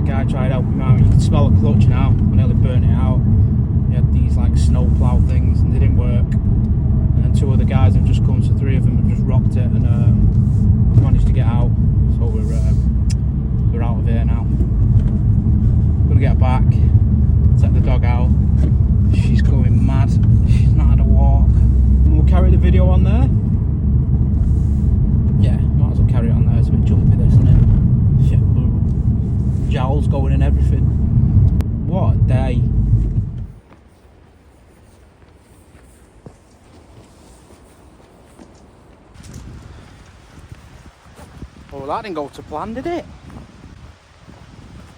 guy tried helping him out. You can smell the clutch now. I nearly burnt it out. He had these like snow plough things and they didn't work. And then two other guys have just come, so three of them have just rocked it and managed to get out. So we're out of here now. Gonna get back, take the dog out. She's going mad. She's not had a walk. And we'll carry the video on there. Yeah, might as well carry it on there. It's a bit jumpy, this, isn't it? Shit, jowls going and everything. What a day. Oh, that didn't go to plan, did it?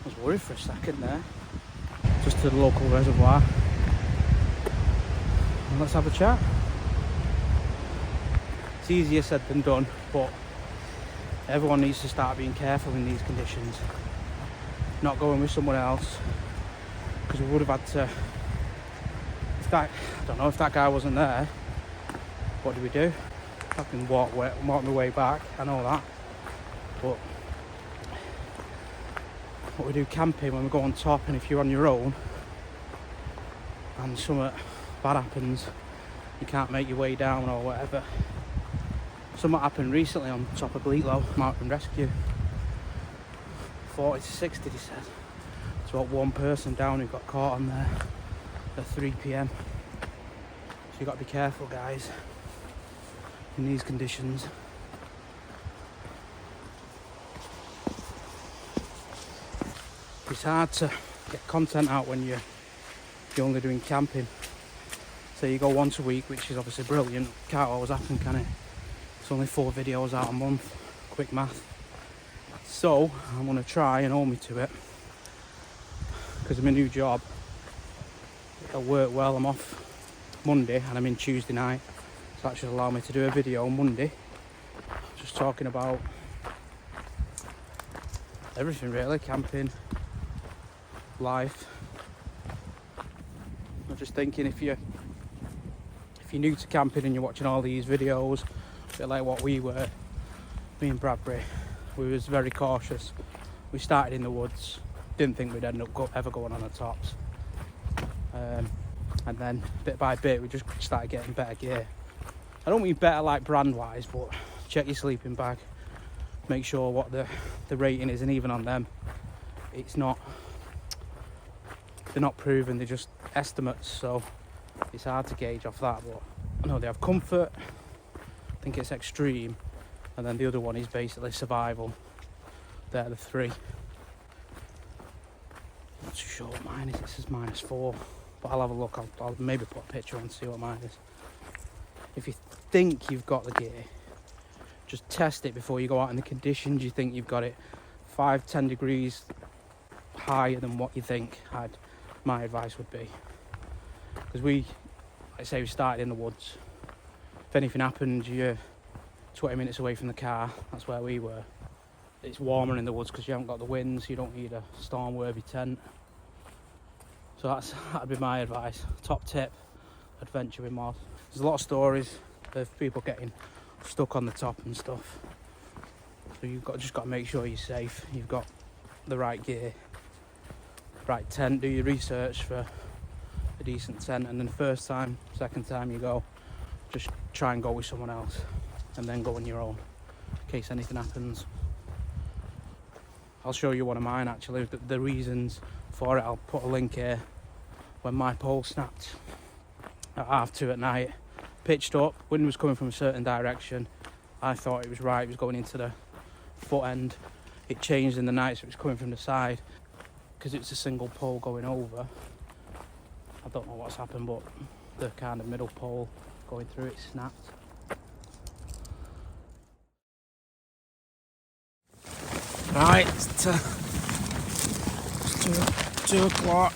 I was worried for a second there. Just to the local reservoir. And let's have a chat. It's easier said than done, but everyone needs to start being careful in these conditions. Not going with someone else, because we would have had to. I don't know if that guy wasn't there. What do we do? I can walk my way back. I know that, but what we do camping when we go on top, and if you're on your own and something bad happens, you can't make your way down or whatever. Something happened recently on top of Bleaklow, mountain rescue. 40 to 60, he said. It's about one person down who got caught on there at 3 PM. So you got to be careful, guys, in these conditions. It's hard to get content out when you're only doing camping. So you go once a week, which is obviously brilliant. Can't always happen, can it? It's only 4 videos out a month. Quick math. So I'm going to try and hold me to it, because of my new job. It'll work well. I'm off Monday and I'm in Tuesday night, so that should allow me to do a video on Monday just talking about everything really, camping, life. I'm just thinking, if you're new to camping and you're watching all these videos, a bit like what we were, me and Bradbury, we was very cautious. We started in the woods, didn't think we'd end up ever going on the tops, and then bit by bit we just started getting better gear. I don't mean better like brand wise, but check your sleeping bag, make sure what the rating is, and even on them, it's not, they're not proven, they're just estimates, so it's hard to gauge off that. But I know they have comfort, I think it's extreme, and then the other one is basically survival. They're the three. Not too sure what mine is. This is -4, but I'll have a look. I'll maybe put a picture on and see what mine is. If you think you've got the gear, just test it before you go out in the conditions you think you've got it. 5-10 degrees higher than what you think, my advice would be. Because like I say, we started in the woods. If anything happened, you're 20 minutes away from the car. That's where we were. It's warmer in the woods because you haven't got the winds. You don't need a storm-worthy tent. So that'd be my advice. Top tip: adventure with mods. There's a lot of stories of people getting stuck on the top and stuff. So you've just got to make sure you're safe. You've got the right gear, right tent. Do your research for a decent tent, and then the first time, second time you go, just try and go with someone else, and then go on your own in case anything happens. I'll show you one of mine actually, the reasons for it. I'll put a link here. When my pole snapped at 2:30 at night, pitched up, wind was coming from a certain direction. I thought it was right, it was going into the foot end. It changed in the night, so it was coming from the side. Because it's a single pole going over, I don't know what's happened, but the kind of middle pole going through it snapped. Right, it's 2 o'clock.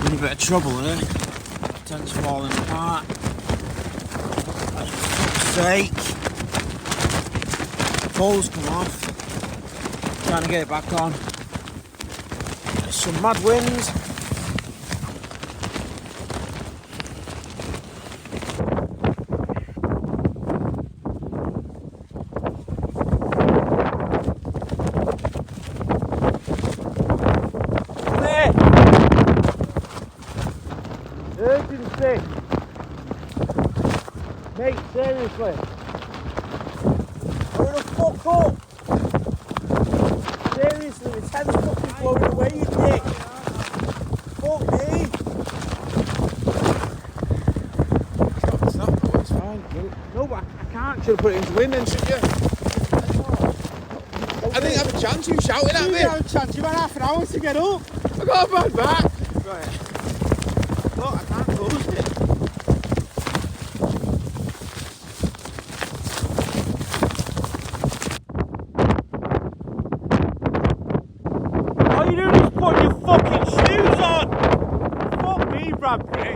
In a bit of trouble here. Tent's falling apart. For fuck's sake. Pole's come off. Trying to get it back on. There's some mad winds. Wait. Hurry the fuck up! Seriously, the tent's fucking blowing away, you dick! Fuck me! It's not, though, it's fine. No, but I can't. Should have put it into wind then, shouldn't you? I didn't have a chance, you shouting at You me. didn't have a chance, you've had half an hour to get up. I got a bad back. Right. Look, I can't close it. All you doing is putting your fucking shoes on! Fuck me, Bradbury.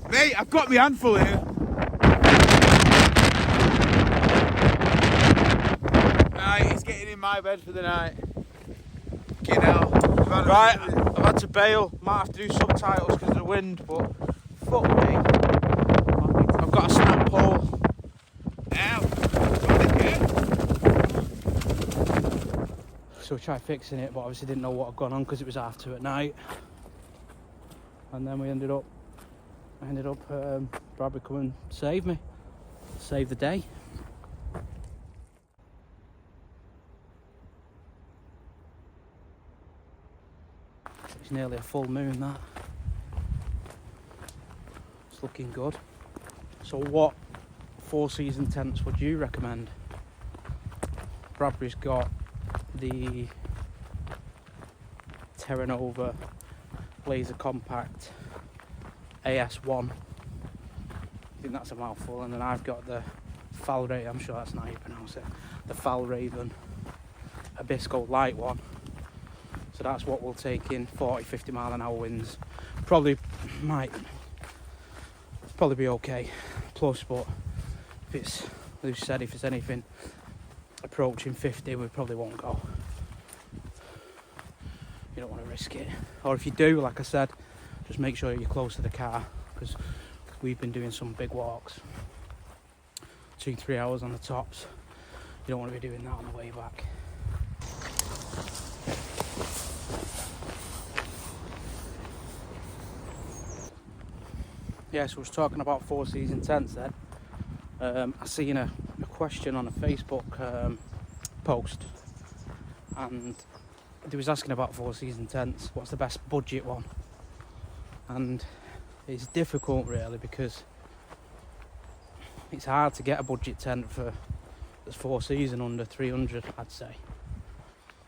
Mate, I've got my handful here. Right, he's getting in my bed for the night. Get out. Right, I've had to bail. Might have to do subtitles because of the wind, but fuck me. I've got a snap pole. Ow. So we tried fixing it, but obviously didn't know what had gone on because it was after at night. And then we ended up Bradbury come and save me. Save the day. It's nearly a full moon, that. It's looking good. So what 4-season tents would you recommend? Bradbury's got the Terra Nova Laser Compact AS1. I think that's a mouthful. And then I've got the Falraven, I'm sure that's not how you pronounce it, the Falraven Abisko Light one. So that's what we'll take in 40-50 mile an hour winds. Probably be okay. Plus, but if it's, as you said, if it's anything approaching 50, we probably won't go. You don't want to risk it. Or if you do, like I said, just make sure you're close to the car, because we've been doing some big walks, 2-3 hours on the tops. You don't want to be doing that on the way back. Yeah, so I was talking about 4-season tents then. I seen a question on a Facebook post, and they was asking about 4-season tents. What's the best budget one? And it's difficult really, because it's hard to get a budget tent for that's 4-season under 300, I'd say.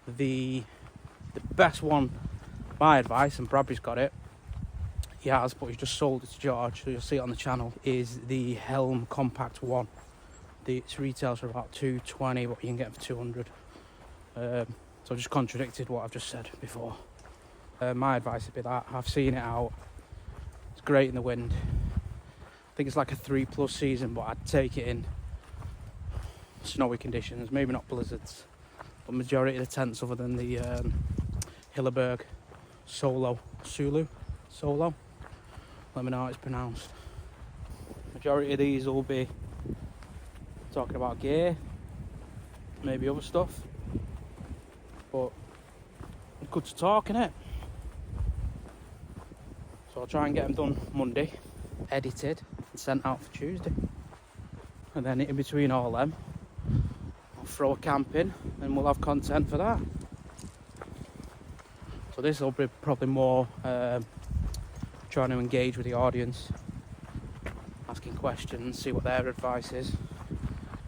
The best one, my advice, and Bradbury's got it, he has, but he's just sold it to George, so you'll see it on the channel, is the Helm Compact One. Its retails for about $220, but you can get it for 200. So I just contradicted what I've just said before. My advice would be that. I've seen it out. It's great in the wind. I think it's like a 3+ season, but I'd take it in snowy conditions, maybe not blizzards. But majority of the tents, other than the Hilleberg Solo, let me know how it's pronounced. Majority of these will be talking about gear, maybe other stuff, but good to talk, innit? So I'll try and get them done Monday, edited and sent out for Tuesday, and then in between all them I'll throw a camp in and we'll have content for that. So this will be probably more trying to engage with the audience, asking questions, see what their advice is.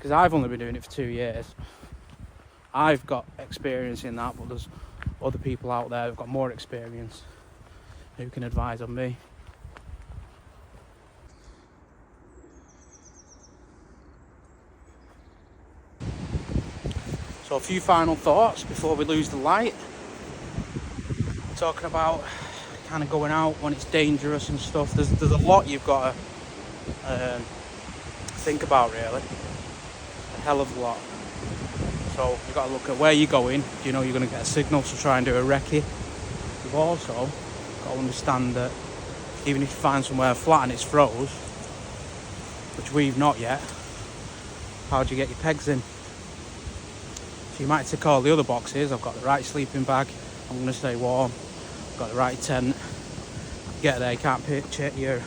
because I've only been doing it for 2 years. I've got experience in that, but there's other people out there who've got more experience who can advise on me. So a few final thoughts before we lose the light. Talking about kind of going out when it's dangerous and stuff. There's a lot you've got to think about, really. A hell of a lot. So you've got to look at where you're going. Do you know you're going to get a signal to try and do a recce? You've also got to understand that even if you find somewhere flat and it's froze, which we've not yet, how do you get your pegs in? So you might tick all the other boxes. I've got the right sleeping bag, I'm going to stay warm, I've got the right tent. You get there, you can't pitch it, you're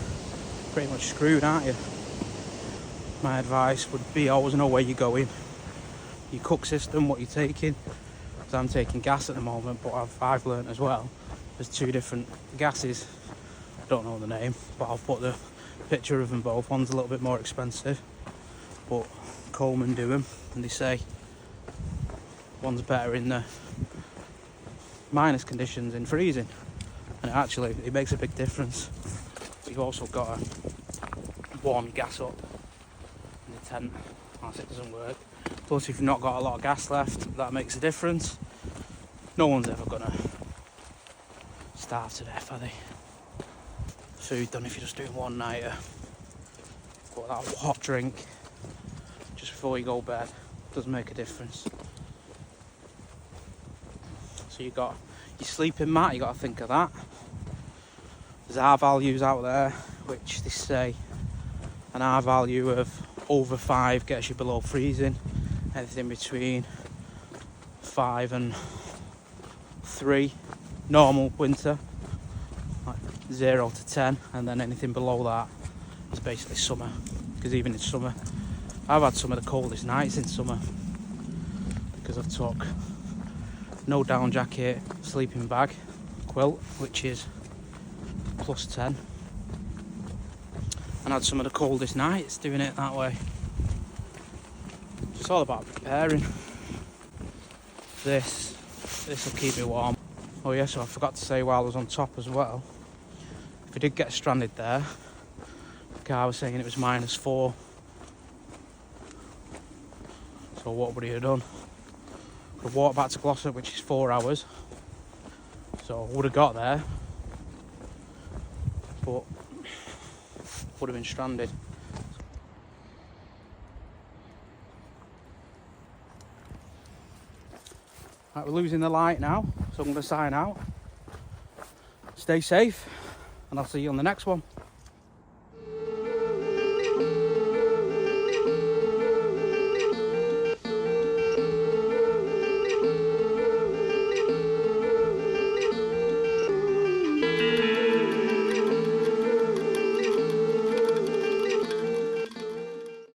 pretty much screwed, aren't you? My advice would be always know where you're going, your cook system, what you're taking. Because I'm taking gas at the moment, but I've learnt as well there's 2 different gases. I don't know the name, but I'll put the picture of them both. One's a little bit more expensive, but Coleman do them, and they say one's better in the minus conditions in freezing, and actually it makes a big difference. But you've also got to warm your gas up in the tent, else it doesn't work. Plus, if you've not got a lot of gas left, that makes a difference. No one's ever gonna starve to death, are they? Food done if you're just doing one nighter. But that hot drink just before you go to bed does make a difference. So you've got your sleeping mat, you got to think of that. There's R values out there, which they say an R value of over 5 gets you below freezing. Anything between 5 and 3, normal winter, like 0 to 10, and then anything below that is basically summer. Because even in summer, I've had some of the coldest nights in summer because I've took no down jacket, sleeping bag, quilt, which is plus 10, and had some of the coldest nights doing it that way. It's all about preparing. This will keep me warm. Oh yeah, so I forgot to say while I was on top as well, if we did get stranded there, the car was saying it was -4. So what would he have done? Could walk back to Gloucester, which is 4 hours. So I would have got there, but would have been stranded. Right, we're losing the light now, so I'm going to sign out. Stay safe, and I'll see you on the next one.